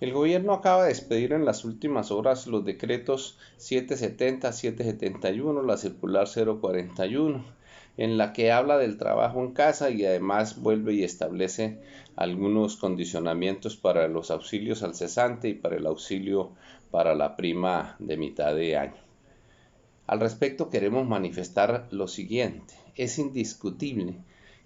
El gobierno acaba de expedir en las últimas horas los decretos 770, 771, la circular 041, en la que habla del trabajo en casa y además vuelve y establece algunos condicionamientos para los auxilios al cesante y para el auxilio para la prima de mitad de año. Al respecto queremos manifestar lo siguiente: es indiscutible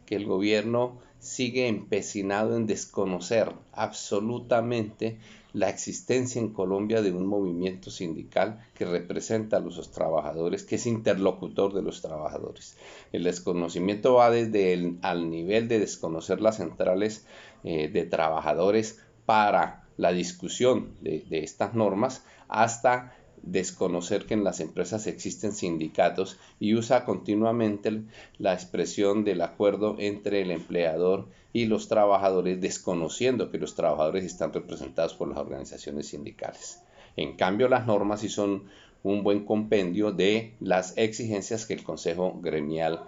que el gobierno sigue empecinado en desconocer absolutamente la existencia en Colombia de un movimiento sindical que representa a los trabajadores, que es interlocutor de los trabajadores. El desconocimiento va desde al nivel de desconocer las centrales de trabajadores para la discusión de estas normas, hasta desconocer que en las empresas existen sindicatos y usa continuamente la expresión del acuerdo entre el empleador y los trabajadores, desconociendo que los trabajadores están representados por las organizaciones sindicales. En cambio, las normas sí son un buen compendio de las exigencias que el Consejo Gremial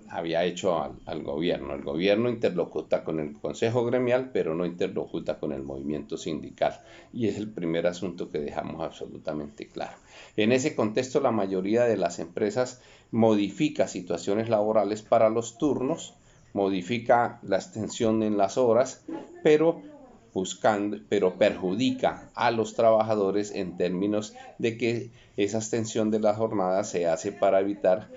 había hecho al gobierno. El gobierno interlocuta con el Consejo Gremial, pero no interlocuta con el movimiento sindical. Y es el primer asunto que dejamos absolutamente claro. En ese contexto, la mayoría de las empresas modifica situaciones laborales para los turnos, modifica la extensión en las horas, pero perjudica a los trabajadores en términos de que esa extensión de la jornada se hace para evitar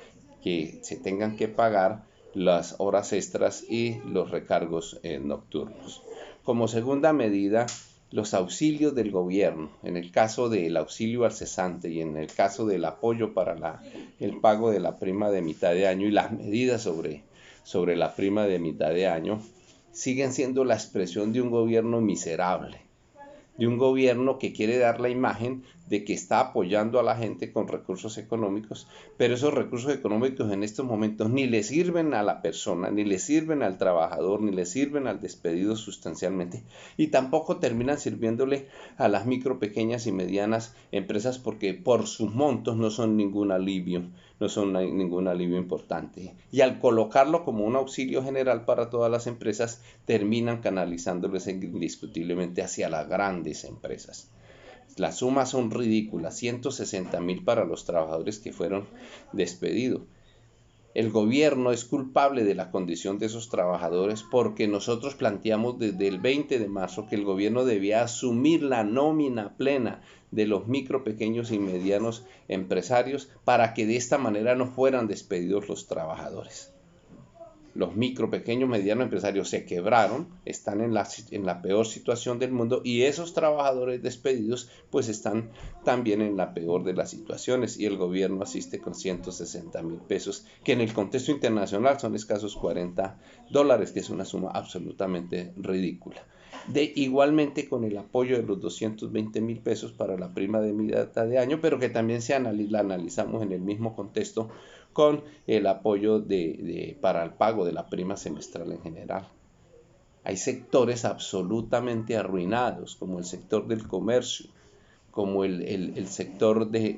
que se tengan que pagar las horas extras y los recargos nocturnos. Como segunda medida, los auxilios del gobierno, en el caso del auxilio al cesante y en el caso del apoyo para el pago de la prima de mitad de año y las medidas sobre la prima de mitad de año, siguen siendo la expresión de un gobierno miserable, de un gobierno que quiere dar la imagen de que está apoyando a la gente con recursos económicos, pero esos recursos económicos en estos momentos ni le sirven a la persona, ni le sirven al trabajador, ni le sirven al despedido sustancialmente, y tampoco terminan sirviéndole a las micro, pequeñas y medianas empresas, porque por sus montos no son ningún alivio, no son ningún alivio importante. Y al colocarlo como un auxilio general para todas las empresas, terminan canalizándoles indiscutiblemente hacia las grandes empresas. Las sumas son ridículas: 160.000 para los trabajadores que fueron despedidos. El gobierno es culpable de la condición de esos trabajadores, porque nosotros planteamos desde el 20 de marzo que el gobierno debía asumir la nómina plena de los micro, pequeños y medianos empresarios para que de esta manera no fueran despedidos los trabajadores. Los micro, pequeños, medianos empresarios se quebraron, están en la peor situación del mundo, y esos trabajadores despedidos pues están también en la peor de las situaciones, y el gobierno asiste con 160.000 pesos, que en el contexto internacional son escasos $40, que es una suma absolutamente ridícula. Igualmente con el apoyo de los 220.000 pesos para la prima de mitad de año, pero que también la analizamos en el mismo contexto con el apoyo para el pago de la prima semestral en general. Hay sectores absolutamente arruinados, como el sector del comercio, como el sector de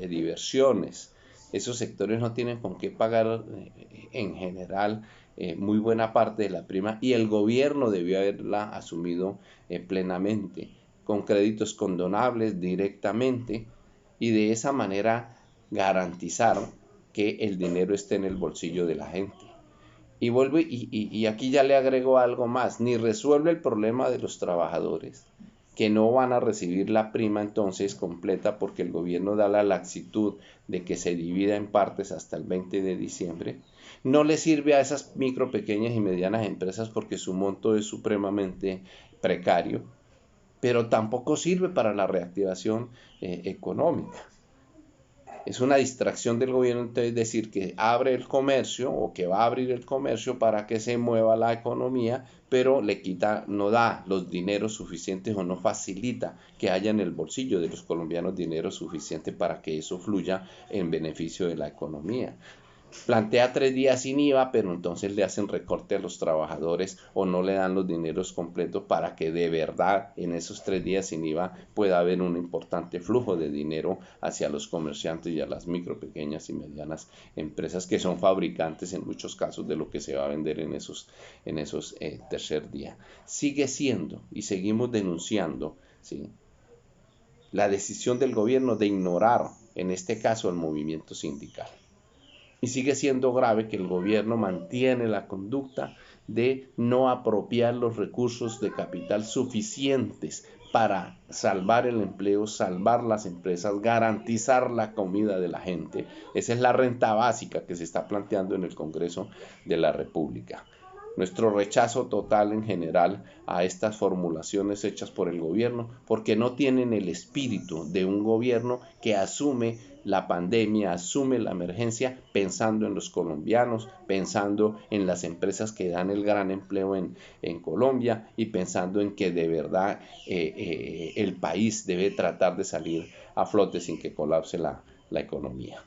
diversiones. Esos sectores no tienen con qué pagar en general muy buena parte de la prima, y el gobierno debió haberla asumido plenamente, con créditos condonables directamente, y de esa manera garantizar que el dinero esté en el bolsillo de la gente. Y vuelvo y aquí ya le agrego algo más: ni resuelve el problema de los trabajadores, que no van a recibir la prima entonces completa, porque el gobierno da la laxitud de que se divida en partes hasta el 20 de diciembre. No le sirve a esas micro, pequeñas y medianas empresas, porque su monto es supremamente precario, pero tampoco sirve para la reactivación económica. Es una distracción del gobierno entonces decir que abre el comercio, o que va a abrir el comercio para que se mueva la economía, pero no da los dineros suficientes, o no facilita que haya en el bolsillo de los colombianos dinero suficiente para que eso fluya en beneficio de la economía. plantea 3 días sin IVA, pero entonces le hacen recorte a los trabajadores o no le dan los dineros completos para que de verdad en esos 3 días sin IVA pueda haber un importante flujo de dinero hacia los comerciantes y a las micro, pequeñas y medianas empresas que son fabricantes en muchos casos de lo que se va a vender en esos tercer día. Sigue siendo y seguimos denunciando, ¿sí?, la decisión del gobierno de ignorar, en este caso, el movimiento sindical. Y sigue siendo grave que el gobierno mantiene la conducta de no apropiar los recursos de capital suficientes para salvar el empleo, salvar las empresas, garantizar la comida de la gente. Esa es la renta básica que se está planteando en el Congreso de la República. Nuestro rechazo total en general a estas formulaciones hechas por el gobierno, porque no tienen el espíritu de un gobierno que asume la pandemia, asume la emergencia pensando en los colombianos, pensando en las empresas que dan el gran empleo en Colombia y pensando en que de verdad el país debe tratar de salir a flote sin que colapse la economía.